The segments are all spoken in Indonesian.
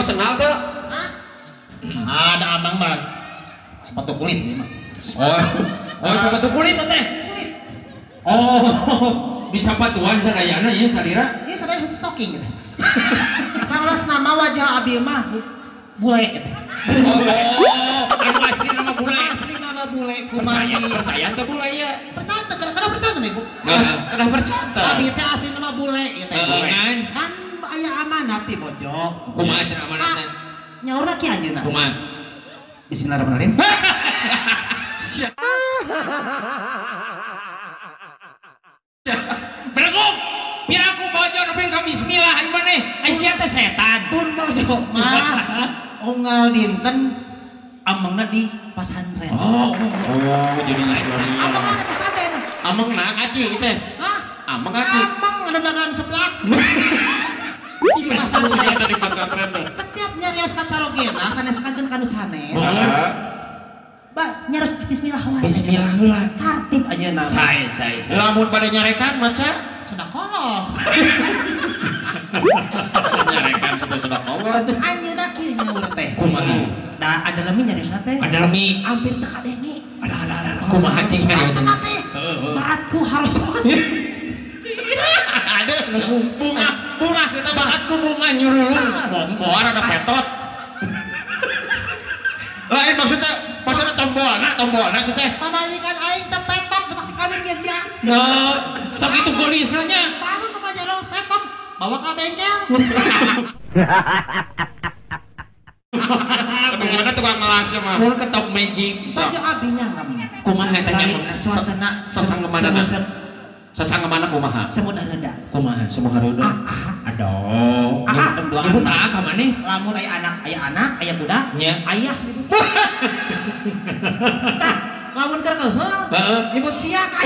senal tuh. Ada abang mas sepatu kulit ini mah. Oh sepatu kulit teh. Oh di sepatuan sadayana ya salira. Iya sadaya stocking gitu. Salos nama wajah abi mah bule gitu. Anu asli nama bule. Asli nama bule kumaha Percaya teh bule ya. percaya kada percaya nih Bu. Kada percaya. Abi teh asli nama bule gitu. Kan Aya amanat ti Bojo. kumaha cenah amanatna? Nyaurna ki anjeunna. Kumaha? Bismillahirrahmanirrahim. Beragum, biar aku Bojo nepeng ka bismillah ieu maneh. Ai sia teh setan. Pun Bojo mah unggal dinten amangna di pesantren. Oh jadi Islamia. Amang ada pesantren. Amang na aci teh. Hah? Amang aci. Amang ada dagangan seblak. Di Saya pesantren. dari pesantren tuh. Setiap nyarios kacarogena sanes kanten kanu sanes. Ba nyaros bismillah wae. Bismillah heula. Tartib aja nama. Sae. Lamun pada nyarekan maca. Sedekah. Nyarekan sudah kawan. Anjeunna kieu nyaur teh. Kumaha? Da ada lami nyarios teh. Ada lemi. Hampir teu kadenge. Ada. Kumaha cing mah ieu? Baatku harus Ada bunga kita Bahatku bunga nyuruh. moar ada petot. Lain maksudnya tombolna sih teh. pamajikan aing teh petot betak di kawin geus ya. Nah, sakitu gelisnya. Bangun pamajikan petot bawa ka bengkel. Tapi mana tukang ngelasnya mah. Mun ketok magic. Saja abinya ngomong. Kumaha tanya Suasana Sasang kemana? Sasang kemana kumaha? Semut reda. Kumaha semua haruda. Aduh. Nyebut ka maneh? Lamun aya anak, aya budak, Nya. ayah nyebut. Tah, lamun keur keheul, nyebut sia ka.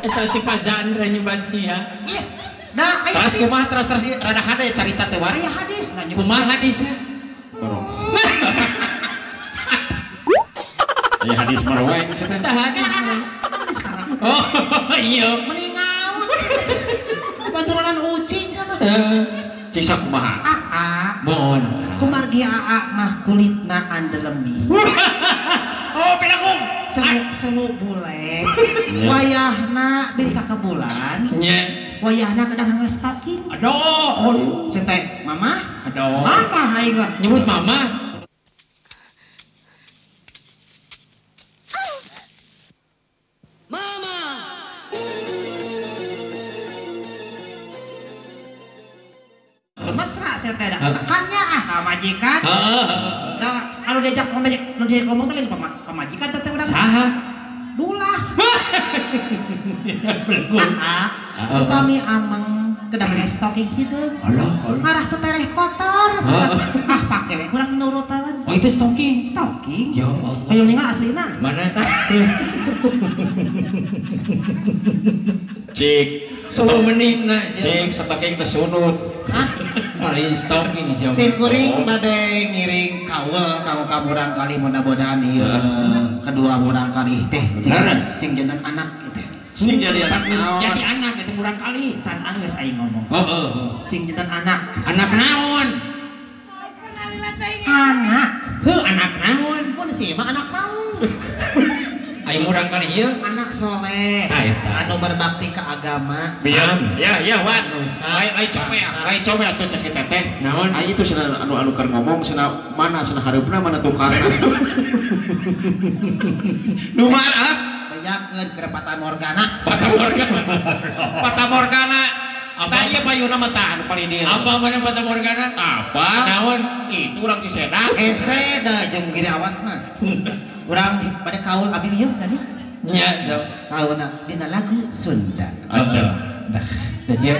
Eta ti pazandra nyebat sia. Iya. Nah, aya Terus hadis. kumaha terus rada hade carita teh wah. Aya hadis nah nyebut. Kumaha hadisnya? Ya hadis marwe sih teh. Tah hadis. Hadis sekarang. Oh iya. Mending ngaut. Panturunan ucing sama. Cik sak kumaha? Mohon. Kumargi mah kulitna andelemi. Oh, pelakung. Semu bule. Wayahna beli ka bulan. Nya. Wayahna kadang stocking. Aduh. Centek, mama? Aduh. Mama aing mah. Nyebut mama. Mesra saya teh tekannya majikan. Nah, anu diajak ngomong teh pamajikan teh urang. Saha? Dulah. Upami amang kedah stocking hideung. Marah teh tereh kotor. Pake we kurang nurutan. Oh, itu stocking. Stocking? Ya Allah. Ayo ningal aslina. Mana? Cik 10 menit na. Cik stocking teh sunut. Mari stocking siapa? Sim kuring bade ngiring kaul kamurang kali mudah-mudahan ieu kedua murang kali teh cing jeneng anak gitu. Cing jadi Pan geus anak. jadi anak itu murang kali. Can geus aing ngomong. Cing jeneng anak. Anak naon? Anak. Anak naon? Mun sih mah anak naon? Aing murang kali ieu. Anak soleh. Anu berbakti ke agama. Ya wan. Lai coba atuh cek kita teh. Naon? Ai itu cenah anu keur ngomong cenah mana cenah hareupna mana tukarna. Nu mana? Bejakeun ke Fata Morgana. Fata Morgana. Tah ieu payuna mah tah anu paling dia. Apa mana Fata Morgana? Apa? Naon? Itu urang Cisedak. Hese da jeung gini awas mah. Urang pada kaul abi ieu sani. Nya so. Kaulna dina lagu Sunda. Ada. Dah sia.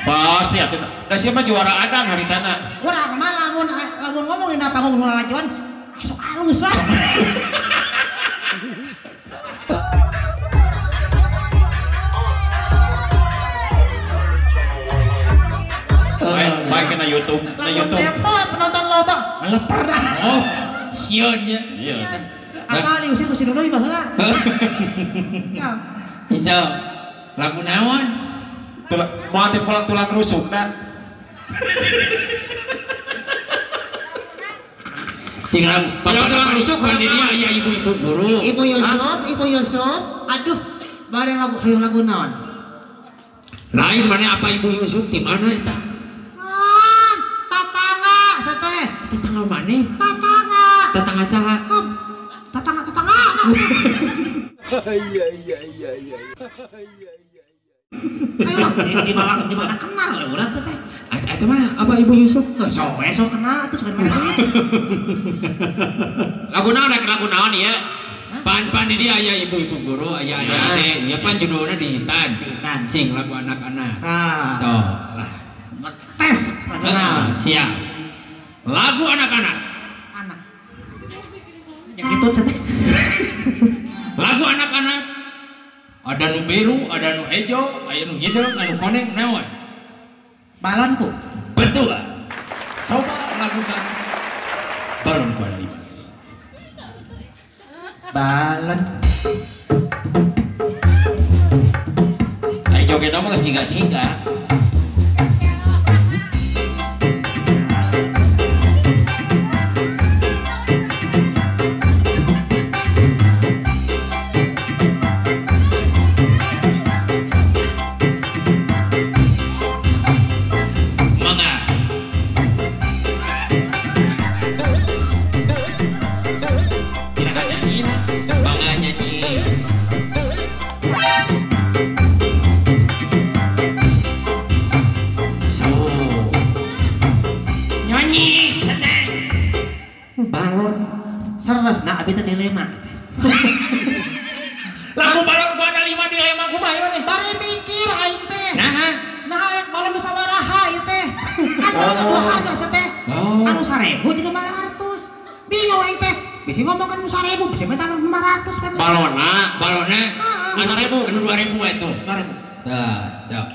Pasti atuh. Da sia mah juara adang haritana. Urang mah lamun ngomongin apa panggung nu lalajon sok alus lah. Baik na YouTube. Tempo penonton loba ngeleper dah. Oh, sieun nya. Iya. Akali usir ku dulu ieu heula. Iso. Lagu naon? Mau ati pola tulang rusuk dah. Cing bapak rusuk kan dia aya ibu-ibu guru. Ibu Yusuf, aduh, bareng lagu naon? Lain mana apa Ibu Yusuf di mana eta? Naon? Tatangga sateh. Tetangga mana? Tatangga. Tetangga saha? Tatangga. Iya. Ayo di mana kenal urang sateh. Eta mana apa Ibu Yusuf? So kenal atuh sugan mana duit. Lagu naon ya? Pan di dia aya ibu-ibu guru, aya adik, ya pan judulnya dihitan. Sing lagu anak-anak. So, tes. Siap. Lagu anak-anak. Anak. Yang itu sateh. Lagu anak-anak. Ada nu biru, ada nu hijau, aya nu hideung, anu koneng naon? Balonku. Betul. Coba lakukan balonku ada 5. Balon. Ayo joget nama singa-singa. Nah, abi teh dilema. Lagu balon gua ada 5 dilema kumaha ieu teh? Bari mikir aing teh. Nah, balon nu sabaraha ieu teh. Kan balon dua harga sateh. Anu 1000 jadi 500. Bingung aing teh. Bisi ngomong kan 1000, bisi minta 500 kan. Balona. Anu 1000, anu 2000 itu. 2000. Dah, siap.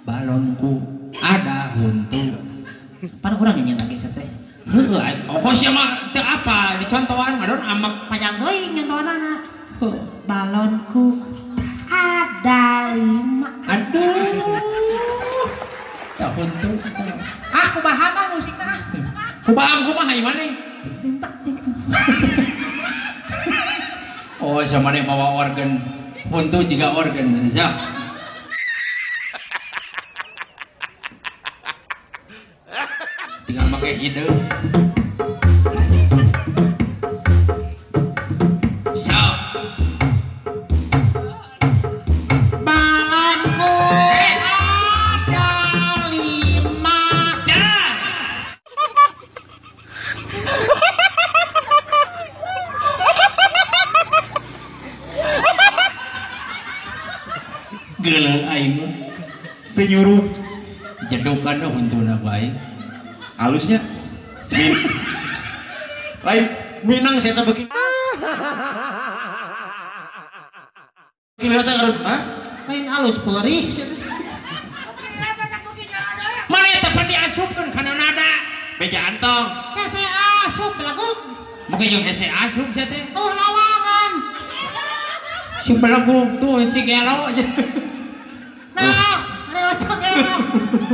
Balonku ada huntu. Pada kurang nyanyi lagi sateh. Ongkosnya mah teu apa dicontohan ngadon amak panjang teuing nyontohanana. Balonku ada 5. Aduh. Ya huntu. Aku paham mah musikna. Kumaha kumaha ieu maneh? Oh, sama nih mawa organ huntu juga organ siap. Tinggal pakai ide. So. Balonku ada 5. Dah. Geuleuh aing Teu nyuruh. jedukan huntuna baik. Halusnya. Lain Minang saya tak begini. Kelihatan kan? Hah? Main halus perih. Mana eta pan diasupkeun kana nada? Beja antong. Hese asup lagu. Mungkin yang hese asup sia teh. Oh lawangan. Si belagu tuh si gelo aja. Nah, ada ocok gelo.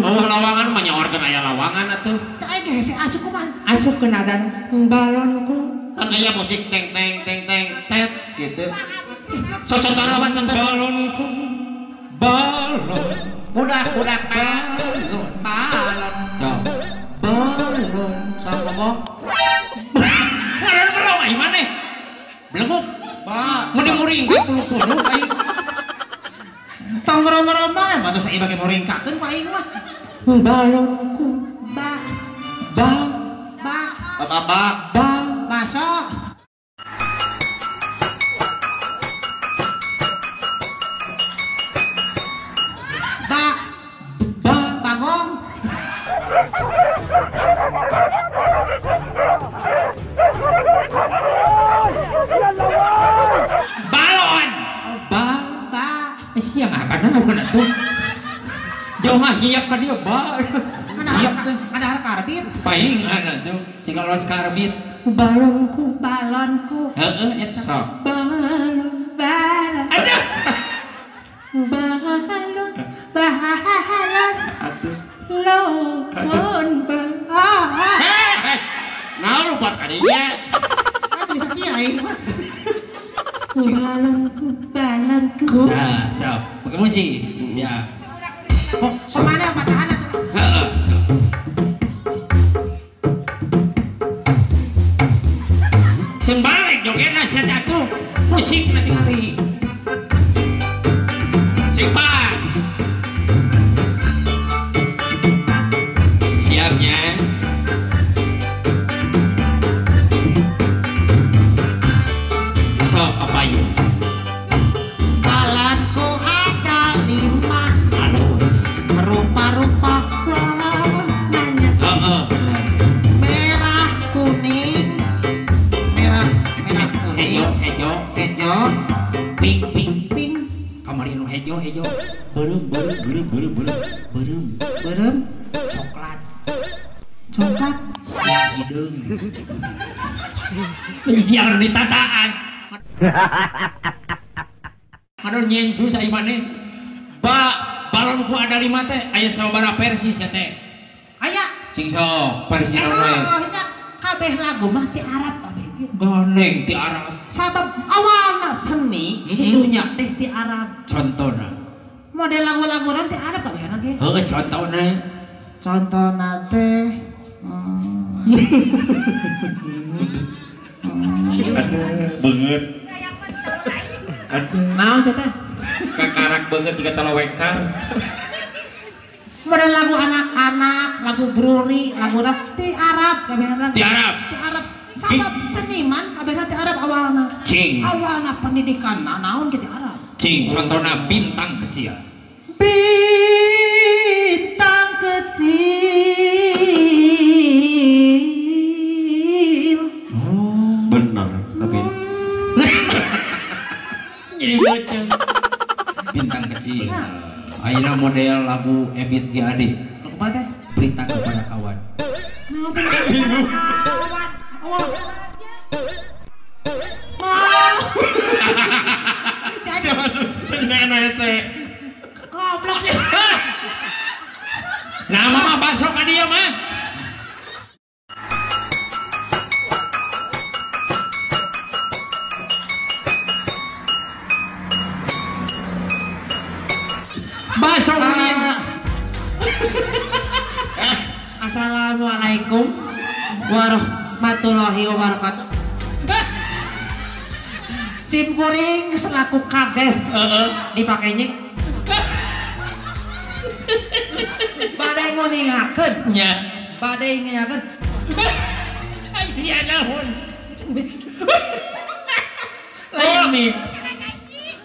Oh lawangan mah nyawarkeun aya lawangan atuh. Cak aya hese asup kumaha? Asup ke nada balonku. Kan aya musik teng teng teng teng tet gitu. So contoh lawan contoh. Balonku. Balon. Budak balon. Balon. So. Balon. So ngomong. Ngaran merong ai maneh. Beleguk. Muring-muring ge puluh-puluh aing. Tong merong-merong mana? Batu saya bagi meringkakeun ku aing mah. balonku Ba ba ba ba baso. Ba ba bagong. balon ba Ba siang akan naon atuh jauh mah hiap ka dia ba hiap teh ada har karbit. paing tuh cika los karbit balonku Balonku heeh eta Sok. balon ada balon balon lawan ba Nah lu buat kadinya. aku bisa kiai balonku nah siap pakai musik siap kemana patahan atuh heeh siap jeung balik jogetna sia atuh musik nanti kali cek pas siapnya sok apa yuk balonku ada 5 halus rupa-rupa warnanya heeh bener merah kuning merah hejo kuning hejo hijau pink pink pink kamari nu hejo beureum berem coklat coklat siang hideung siang ditataan aduh nyen susah imane balonku ada 5 teh aya sababaraha versi sia teh aya cing sok versi naon nya kabeh lagu mah ti Arab kabeh ge ganeng ti Arab sabab awalna seni di dunya teh ti Arab contohna model lagu-lagu nanti Arab kabeh na ge heuh contohna contohna teh Banget. naon sih teh Kakarak banget jika talawekar. model lagu anak-anak lagu bruri lagu ti Arab kabeh na ti Arab ti Arab sabab seniman kabeh na ti Arab awalna cing awalna pendidikan naon ke ti Arab cing contohna bintang kecil bintang kecil Benar, tapi jadi bocah bintang kecil ayeuna model lagu Ebit G Ade lagu apa teh berita kepada kawan naon teh kawan awal siapa tuh? Saya NSC. goblok sih nama mah bakso ka dia mah bakso ka dia Assalamualaikum warahmatullahi wabarakatuh. Sim kuring selaku kades dipakainya. Badai nguningakeun, nya badai ngingakeun. ai sia naon lain mik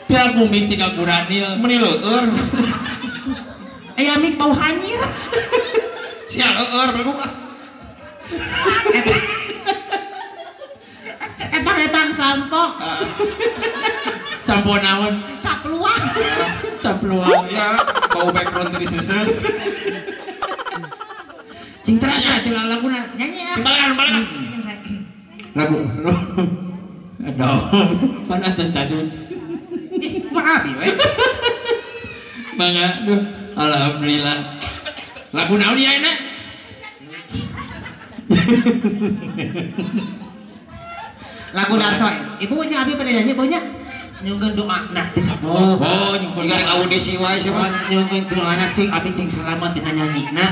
pira kumik cika guranil Meni leueur. Aya mik bau hanyir. Sia leueur berguk ah. Etang sampo, sampo naon capluang. capluang Ya, bau background dari seuseuh. cing terasa atuh laguna Nyanyi ya. Balakan. Bikin saya. lagu aduh pan atas tadi Ih, maaf ya, we. bangga duh alhamdulillah lagu naon ya enak Lagu Darso. Ibunya abi pada nyanyi ibunya. Nyungkeun doa nah disabuk. oh nyungkul Jika audisi wae sih mah. Nyungkeun doa anak cing abi cing selamat dina nyanyina.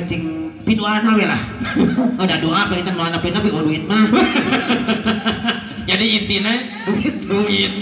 Cing pidoana we lah. Udah doa apa itu mau napi-napi duit mah. jadi intinya duit